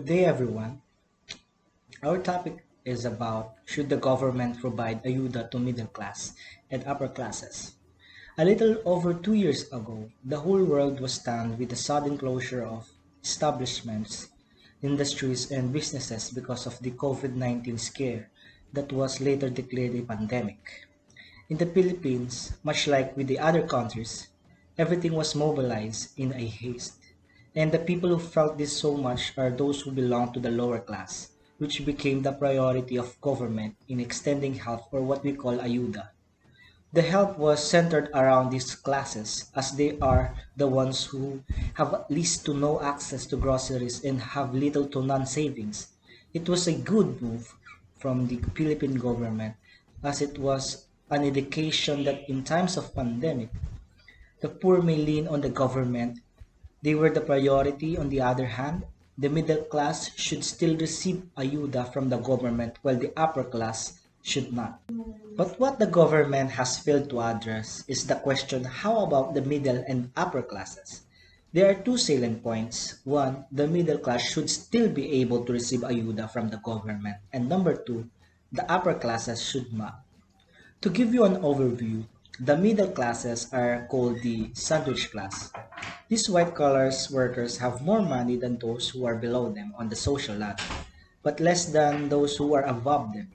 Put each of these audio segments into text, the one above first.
Good day, everyone. Our topic is about should the government provide ayuda to middle class and upper classes. A little over 2 years ago, the whole world was stunned with the sudden closure of establishments, industries, and businesses because of the COVID-19 scare that was later declared a pandemic. In the Philippines, much like with the other countries, everything was mobilized in a haste. And the people who felt this so much are those who belong to the lower class, which became the priority of government in extending help or what we call ayuda. The help was centered around these classes as they are the ones who have least to no access to groceries and have little to none savings. It was a good move from the Philippine government as it was an indication that in times of pandemic, the poor may lean on the government. They were the priority. On the other hand, the middle class should still receive ayuda from the government while the upper class should not. But what the government has failed to address is the question how about the middle and upper classes? There are two salient points. One, the middle class should still be able to receive ayuda from the government. And number two, the upper classes should not. To give you an overview, the middle classes are called the sandwich class. These white collar workers have more money than those who are below them on the social ladder, but less than those who are above them.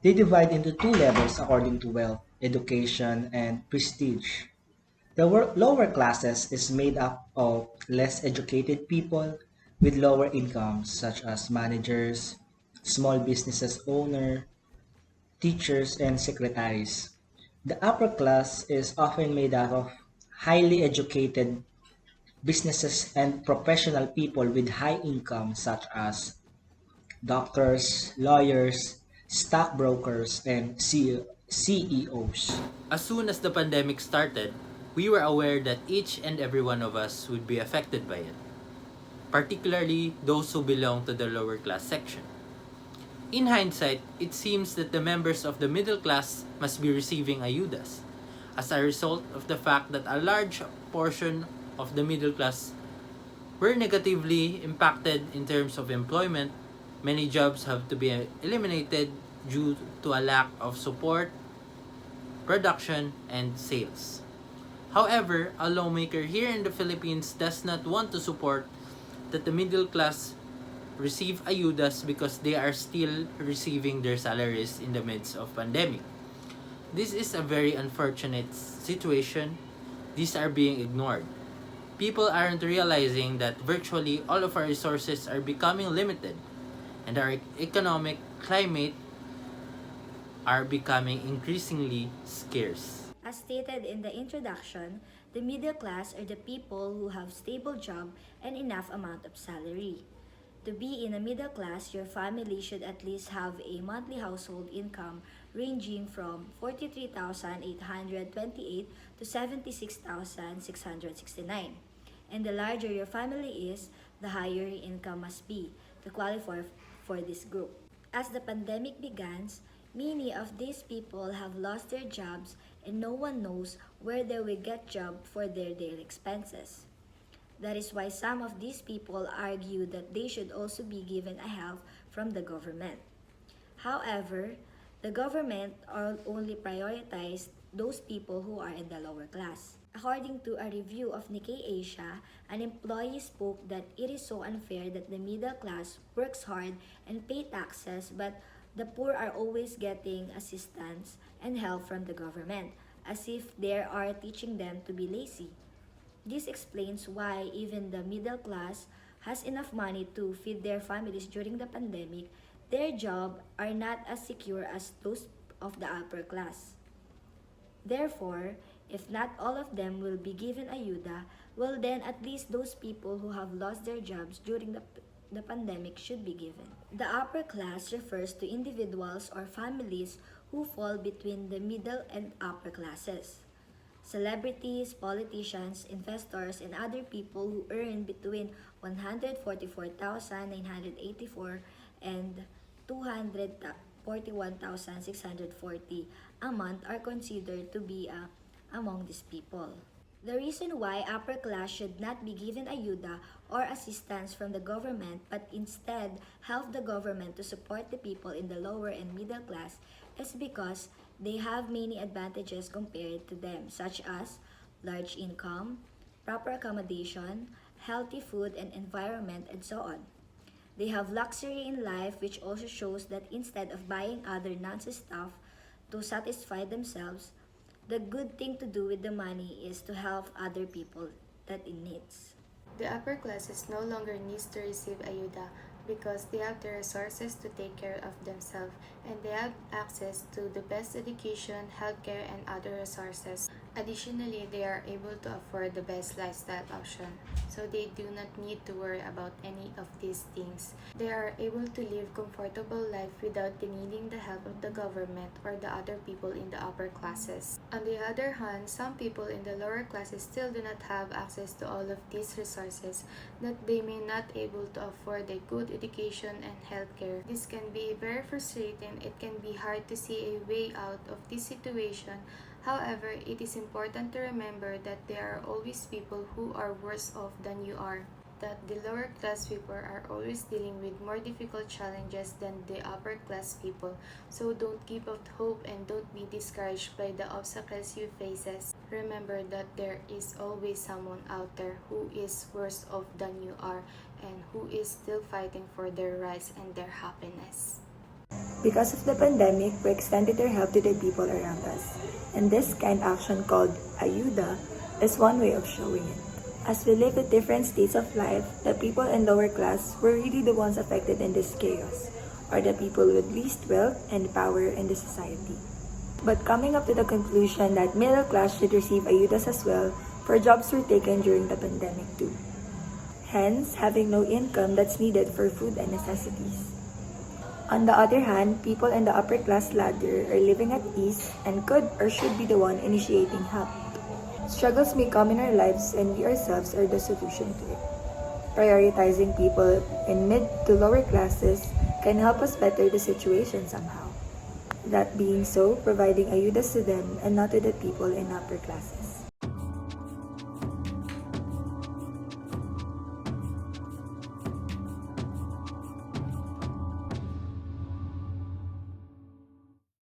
They divide into two levels according to wealth, education, and prestige. The lower classes is made up of less educated people with lower incomes such as managers, small businesses owner, teachers, and secretaries. The upper class is often made up of highly educated businesses and professional people with high income such as doctors, lawyers, stockbrokers, and CEOs. As soon as the pandemic started, we were aware that each and every one of us would be affected by it, particularly those who belong to the lower class section. In hindsight, it seems that the members of the middle class must be receiving ayudas as a result of the fact that a large portion of the middle class were negatively impacted in terms of employment. Many jobs have to be eliminated due to a lack of support, production, and sales. However, a lawmaker here in the Philippines does not want to support that the middle class receive ayudas because they are still receiving their salaries in the midst of pandemic. This is a very unfortunate situation. These are being ignored. People aren't realizing that virtually all of our resources are becoming limited and our economic climate are becoming increasingly scarce. As stated in the introduction, the middle class are the people who have stable job and enough amount of salary. To be in a middle class, your family should at least have a monthly household income ranging from 43,828 to 76,669. And the larger your family is, the higher your income must be to qualify for this group. As the pandemic begins, many of these people have lost their jobs and no one knows where they will get job for their daily expenses. That is why some of these people argue that they should also be given a help from the government. However, the government only prioritized those people who are in the lower class. According to a review of Nikkei Asia, an employee spoke that it is so unfair that the middle class works hard and pay taxes, but the poor are always getting assistance and help from the government, as if they are teaching them to be lazy. This explains why even the middle class has enough money to feed their families during the pandemic, their jobs are not as secure as those of the upper class. Therefore, if not all of them will be given ayuda, well then at least those people who have lost their jobs during the pandemic should be given. The upper class refers to individuals or families who fall between the middle and upper classes. Celebrities, politicians, investors, and other people who earn between 144,984 and 241,640 a month are considered to be among these people. The reason why upper class should not be given ayuda or assistance from the government but instead help the government to support the people in the lower and middle class is because they have many advantages compared to them, such as large income, proper accommodation, healthy food and environment, and so on. They have luxury in life, which also shows that instead of buying other nonsense stuff to satisfy themselves, the good thing to do with the money is to help other people that in needs. The upper classes no longer needs to receive ayuda because they have the resources to take care of themselves and they have access to the best education, healthcare, and other resources. Additionally, they are able to afford the best lifestyle option, so they do not need to worry about any of these things. They are able to live comfortable life without needing the help of the government or the other people in the upper classes. On the other hand, some people in the lower classes still do not have access to all of these resources, that they may not able to afford a good education and healthcare. This can be very frustrating. It can be hard to see a way out of this situation. However, it is important to remember that there are always people who are worse off than you are, that the lower class people are always dealing with more difficult challenges than the upper class people. So don't give up hope and don't be discouraged by the obstacles you faces. Remember that there is always someone out there who is worse off than you are and who is still fighting for their rights and their happiness. Because of the pandemic, we extended our help to the people around us. And this kind action called ayuda is one way of showing it. As we live at different states of life, the people in lower class were really the ones affected in this chaos, or the people with least wealth and power in the society. But coming up to the conclusion that middle class should receive ayudas as well, for jobs were taken during the pandemic too. Hence, having no income that's needed for food and necessities. On the other hand, people in the upper class ladder are living at ease and could or should be the one initiating help. Struggles may come in our lives and we ourselves are the solution to it. Prioritizing people in mid to lower classes can help us better the situation somehow. That being so, providing ayudas to them and not to the people in upper classes.